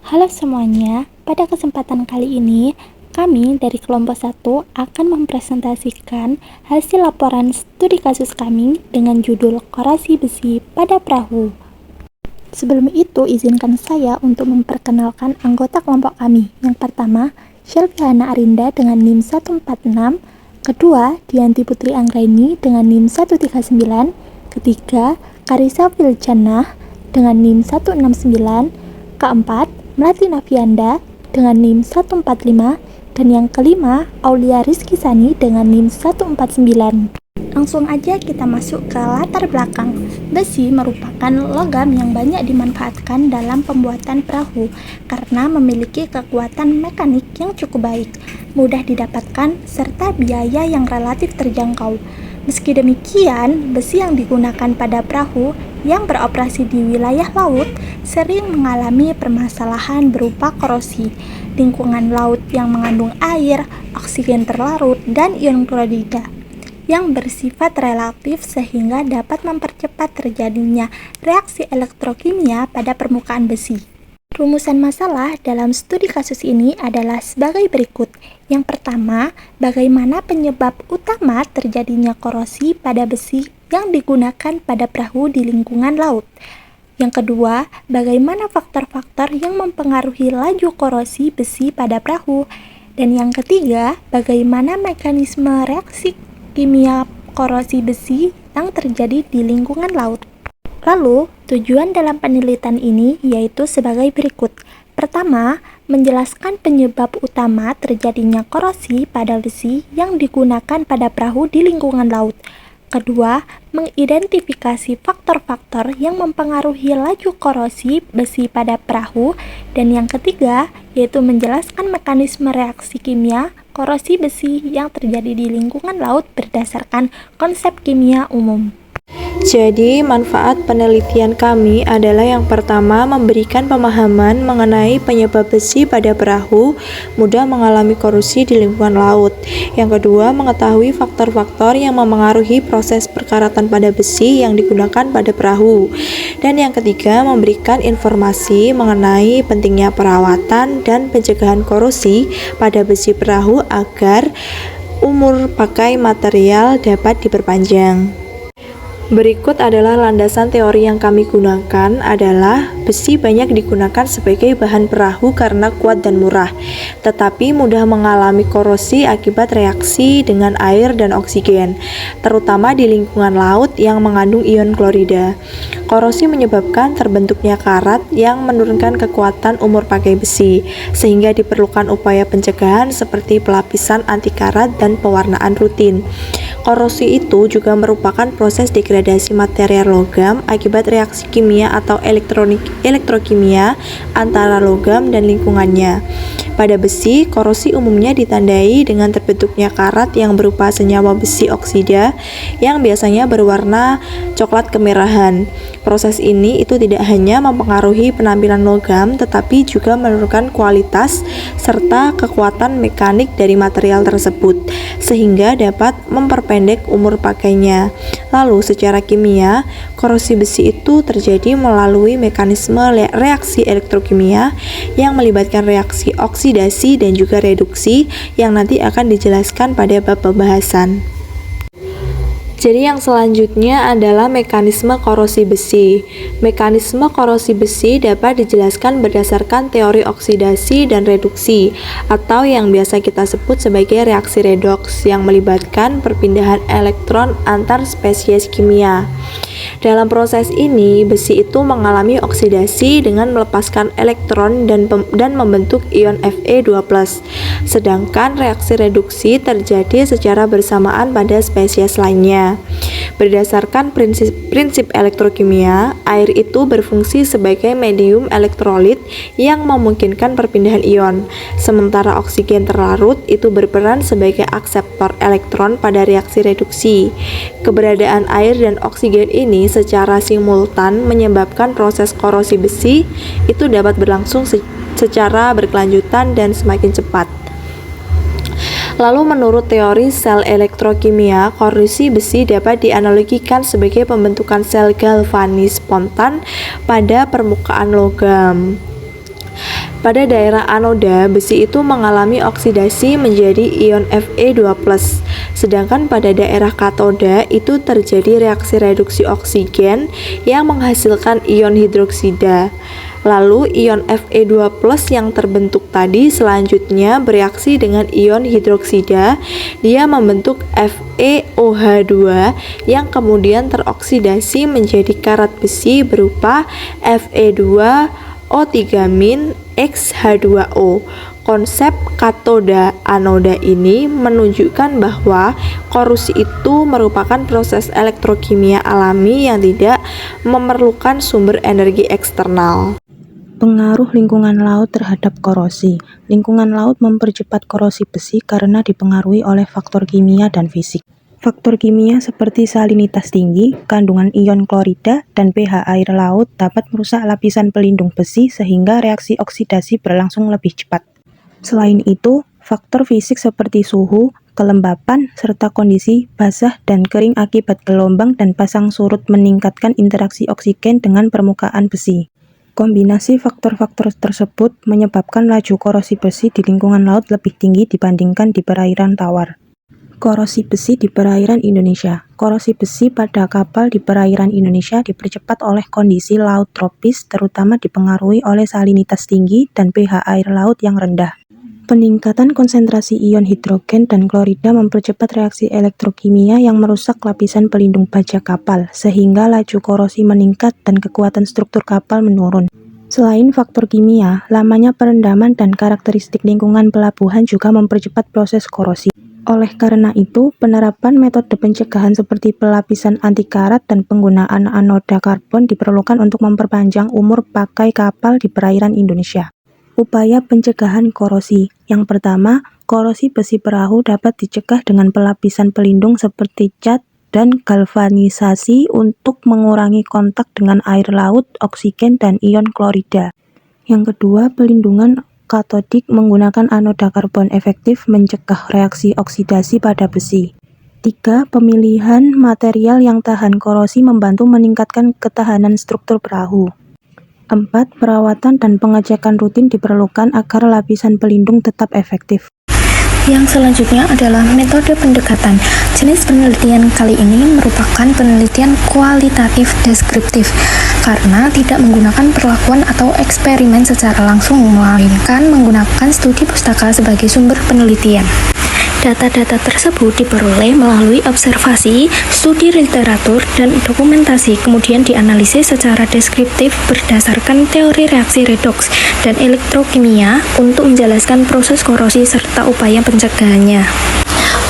Halo semuanya, pada kesempatan kali ini kami dari kelompok 1 akan mempresentasikan hasil laporan studi kasus kami dengan judul Korasi Besi pada Perahu. Sebelum itu, izinkan saya untuk memperkenalkan anggota kelompok kami. Yang pertama, Shelviana Arinda dengan NIM 146, kedua, Dianti Putri Anggraini dengan NIM 139, ketiga, Karisa Viljana dengan NIM 169, keempat, Melati Nafianda dengan NIM 145, dan yang kelima, Aulia Rizky Sani dengan NIM 149. Langsung aja kita masuk ke latar belakang. Besi merupakan logam yang banyak dimanfaatkan dalam pembuatan perahu karena memiliki kekuatan mekanik yang cukup baik, mudah didapatkan, serta biaya yang relatif terjangkau. Meski demikian, besi yang digunakan pada perahu yang beroperasi di wilayah laut sering mengalami permasalahan berupa korosi, lingkungan laut yang mengandung air, oksigen terlarut, dan ion klorida yang bersifat relatif sehingga dapat mempercepat terjadinya reaksi elektrokimia pada permukaan besi. Rumusan masalah dalam studi kasus ini adalah sebagai berikut. Yang pertama, bagaimana penyebab utama terjadinya korosi pada besi yang digunakan pada perahu di lingkungan laut. Yang kedua, bagaimana faktor-faktor yang mempengaruhi laju korosi besi pada perahu. Dan yang ketiga, bagaimana mekanisme reaksi kimia korosi besi yang terjadi di lingkungan laut. Lalu, tujuan dalam penelitian ini yaitu sebagai berikut. Pertama, menjelaskan penyebab utama terjadinya korosi pada besi yang digunakan pada perahu di lingkungan laut. Kedua, mengidentifikasi faktor-faktor yang mempengaruhi laju korosi besi pada perahu. Dan yang ketiga, yaitu menjelaskan mekanisme reaksi kimia korosi besi yang terjadi di lingkungan laut berdasarkan konsep kimia umum. Jadi, manfaat penelitian kami adalah yang pertama, memberikan pemahaman mengenai penyebab besi pada perahu mudah mengalami korosi di lingkungan laut. Yang kedua, mengetahui faktor-faktor yang memengaruhi proses perkaratan pada besi yang digunakan pada perahu. Dan yang ketiga, memberikan informasi mengenai pentingnya perawatan dan pencegahan korosi pada besi perahu agar umur pakai material dapat diperpanjang. Berikut adalah landasan teori yang kami gunakan adalah besi banyak digunakan sebagai bahan perahu karena kuat dan murah, tetapi mudah mengalami korosi akibat reaksi dengan air dan oksigen, terutama di lingkungan laut yang mengandung ion klorida. Korosi menyebabkan terbentuknya karat yang menurunkan kekuatan umur pakai besi, sehingga diperlukan upaya pencegahan seperti pelapisan anti karat dan pewarnaan rutin. Korosi itu juga merupakan proses degradasi material logam akibat reaksi kimia atau elektrokimia antara logam dan lingkungannya. Pada besi, korosi umumnya ditandai dengan terbentuknya karat yang berupa senyawa besi oksida yang biasanya berwarna coklat kemerahan. Proses ini itu tidak hanya mempengaruhi penampilan logam, tetapi juga menurunkan kualitas serta kekuatan mekanik dari material tersebut, sehingga dapat memperpendek umur pakainya. Lalu, secara kimia, korosi besi itu terjadi melalui mekanisme reaksi elektrokimia yang melibatkan reaksi oksidasi dan juga reduksi yang nanti akan dijelaskan pada bab pembahasan. Jadi yang selanjutnya adalah mekanisme korosi besi. Mekanisme korosi besi dapat dijelaskan berdasarkan teori oksidasi dan reduksi, atau yang biasa kita sebut sebagai reaksi redoks yang melibatkan perpindahan elektron antar spesies kimia. Dalam proses ini, besi itu mengalami oksidasi dengan melepaskan elektron dan membentuk ion Fe2+. Sedangkan reaksi reduksi terjadi secara bersamaan pada spesies lainnya. Berdasarkan prinsip elektrokimia, air itu berfungsi sebagai medium elektrolit yang memungkinkan perpindahan ion, sementara oksigen terlarut itu berperan sebagai akseptor elektron pada reaksi reduksi. Keberadaan air dan oksigen ini secara simultan menyebabkan proses korosi besi itu dapat berlangsung secara berkelanjutan dan semakin cepat. Lalu menurut teori sel elektrokimia, korosi besi dapat dianalogikan sebagai pembentukan sel galvanis spontan pada permukaan logam. Pada daerah anoda, besi itu mengalami oksidasi menjadi ion Fe2+, sedangkan pada daerah katoda itu terjadi reaksi reduksi oksigen yang menghasilkan ion hidroksida. Lalu ion Fe2+ yang terbentuk tadi selanjutnya bereaksi dengan ion hidroksida, dia membentuk FeOH2 yang kemudian teroksidasi menjadi karat besi berupa Fe2O3-X H2O. Konsep katoda anoda ini menunjukkan bahwa korosi itu merupakan proses elektrokimia alami yang tidak memerlukan sumber energi eksternal. Pengaruh lingkungan laut terhadap korosi. Lingkungan laut mempercepat korosi besi karena dipengaruhi oleh faktor kimia dan fisik. Faktor kimia seperti salinitas tinggi, kandungan ion klorida, dan pH air laut dapat merusak lapisan pelindung besi sehingga reaksi oksidasi berlangsung lebih cepat. Selain itu, faktor fisik seperti suhu, kelembapan, serta kondisi basah dan kering akibat gelombang dan pasang surut meningkatkan interaksi oksigen dengan permukaan besi. Kombinasi faktor-faktor tersebut menyebabkan laju korosi besi di lingkungan laut lebih tinggi dibandingkan di perairan tawar. Korosi besi di perairan Indonesia. Korosi besi pada kapal di perairan Indonesia dipercepat oleh kondisi laut tropis, terutama dipengaruhi oleh salinitas tinggi dan pH air laut yang rendah. Peningkatan konsentrasi ion hidrogen dan klorida mempercepat reaksi elektrokimia yang merusak lapisan pelindung baja kapal, sehingga laju korosi meningkat dan kekuatan struktur kapal menurun. Selain faktor kimia, lamanya perendaman dan karakteristik lingkungan pelabuhan juga mempercepat proses korosi. Oleh karena itu, penerapan metode pencegahan seperti pelapisan anti karat dan penggunaan anoda karbon diperlukan untuk memperpanjang umur pakai kapal di perairan Indonesia. Upaya pencegahan korosi. Yang pertama, korosi besi perahu dapat dicegah dengan pelapisan pelindung seperti cat dan galvanisasi untuk mengurangi kontak dengan air laut, oksigen, dan ion klorida. Yang kedua, pelindungan katodik menggunakan anoda karbon efektif mencegah reaksi oksidasi pada besi. 3. Pemilihan material yang tahan korosi membantu meningkatkan ketahanan struktur perahu. 4. Perawatan dan pengecekan rutin diperlukan agar lapisan pelindung tetap efektif. Yang selanjutnya adalah metode pendekatan. Jenis penelitian kali ini merupakan penelitian kualitatif deskriptif karena tidak menggunakan perlakuan atau eksperimen secara langsung, melainkan menggunakan studi pustaka sebagai sumber penelitian. Data-data tersebut diperoleh melalui observasi, studi literatur, dan dokumentasi, kemudian dianalisis secara deskriptif berdasarkan teori reaksi redoks dan elektrokimia untuk menjelaskan proses korosi serta upaya pencegahannya.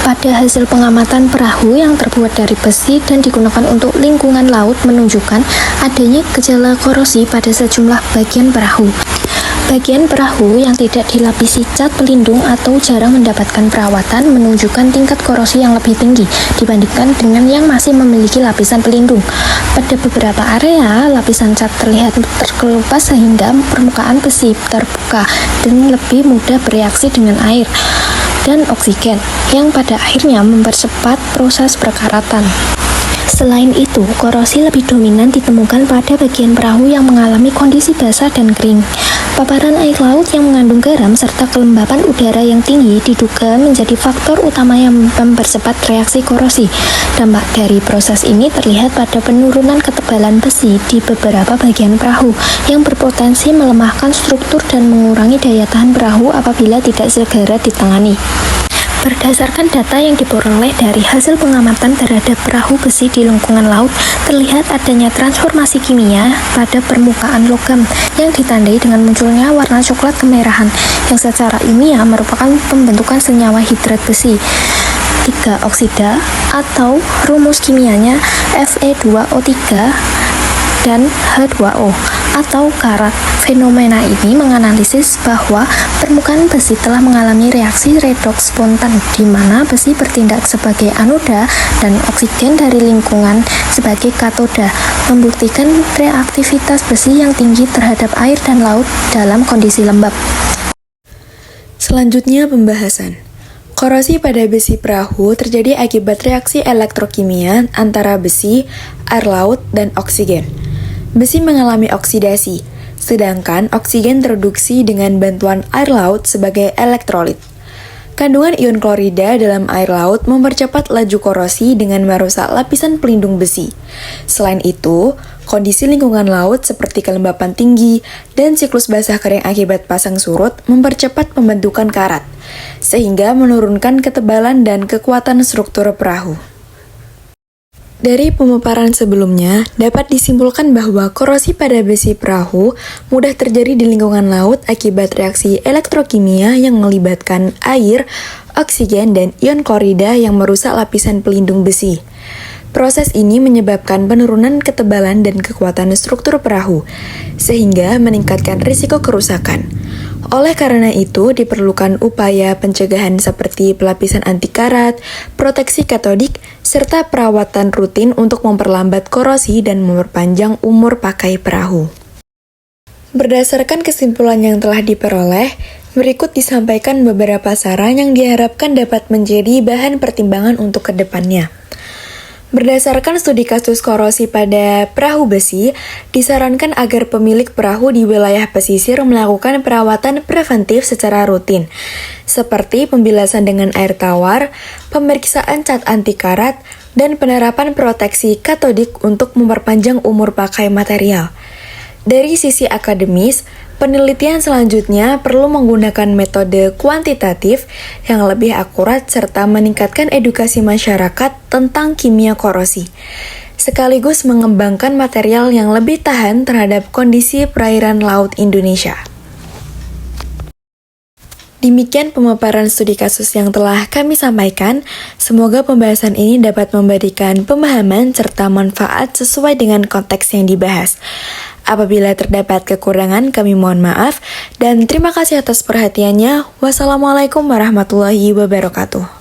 Pada hasil pengamatan perahu yang terbuat dari besi dan digunakan untuk lingkungan laut menunjukkan adanya gejala korosi pada sejumlah bagian perahu. Bagian perahu yang tidak dilapisi cat pelindung atau jarang mendapatkan perawatan menunjukkan tingkat korosi yang lebih tinggi dibandingkan dengan yang masih memiliki lapisan pelindung. Pada beberapa area, lapisan cat terlihat terkelupas sehingga permukaan besi terbuka dan lebih mudah bereaksi dengan air dan oksigen, yang pada akhirnya mempercepat proses perkaratan. Selain itu, korosi lebih dominan ditemukan pada bagian perahu yang mengalami kondisi basah dan kering. Paparan air laut yang mengandung garam serta kelembapan udara yang tinggi diduga menjadi faktor utama yang mempercepat reaksi korosi. Dampak dari proses ini terlihat pada penurunan ketebalan besi di beberapa bagian perahu yang berpotensi melemahkan struktur dan mengurangi daya tahan perahu apabila tidak segera ditangani. Berdasarkan data yang diperoleh dari hasil pengamatan terhadap perahu besi di lingkungan laut, terlihat adanya transformasi kimia pada permukaan logam yang ditandai dengan munculnya warna coklat kemerahan yang secara ilmiah merupakan pembentukan senyawa hidrat besi 3 oksida atau rumus kimianya Fe2O3 dan H2O atau karat. Fenomena ini menganalisis bahwa permukaan besi telah mengalami reaksi redoks spontan di mana besi bertindak sebagai anoda dan oksigen dari lingkungan sebagai katoda, membuktikan reaktivitas besi yang tinggi terhadap air dan laut dalam kondisi lembab. Selanjutnya pembahasan. Korosi pada besi perahu terjadi akibat reaksi elektrokimia antara besi, air laut, dan oksigen. Besi mengalami oksidasi. sedangkan oksigen tereduksi dengan bantuan air laut sebagai elektrolit. Kandungan ion klorida dalam air laut mempercepat laju korosi dengan merusak lapisan pelindung besi. Selain itu, kondisi lingkungan laut seperti kelembapan tinggi dan siklus basah kering akibat pasang surut mempercepat pembentukan karat, sehingga menurunkan ketebalan dan kekuatan struktur perahu. Dari pemaparan sebelumnya, dapat disimpulkan bahwa korosi pada besi perahu mudah terjadi di lingkungan laut akibat reaksi elektrokimia yang melibatkan air, oksigen, dan ion klorida yang merusak lapisan pelindung besi. Proses ini menyebabkan penurunan ketebalan dan kekuatan struktur perahu, sehingga meningkatkan risiko kerusakan. Oleh karena itu, diperlukan upaya pencegahan seperti pelapisan anti karat, proteksi katodik, serta perawatan rutin untuk memperlambat korosi dan memperpanjang umur pakai perahu. Berdasarkan kesimpulan yang telah diperoleh, berikut disampaikan beberapa saran yang diharapkan dapat menjadi bahan pertimbangan untuk kedepannya. Berdasarkan studi kasus korosi pada perahu besi, disarankan agar pemilik perahu di wilayah pesisir melakukan perawatan preventif secara rutin, seperti pembilasan dengan air tawar, pemeriksaan cat anti karat, dan penerapan proteksi katodik untuk memperpanjang umur pakai material. Dari sisi akademis, penelitian selanjutnya perlu menggunakan metode kuantitatif yang lebih akurat serta meningkatkan edukasi masyarakat tentang kimia korosi, sekaligus mengembangkan material yang lebih tahan terhadap kondisi perairan laut Indonesia. Demikian pemaparan studi kasus yang telah kami sampaikan. Semoga pembahasan ini dapat memberikan pemahaman serta manfaat sesuai dengan konteks yang dibahas. Apabila terdapat kekurangan, kami mohon maaf, dan terima kasih atas perhatiannya. Wassalamualaikum warahmatullahi wabarakatuh.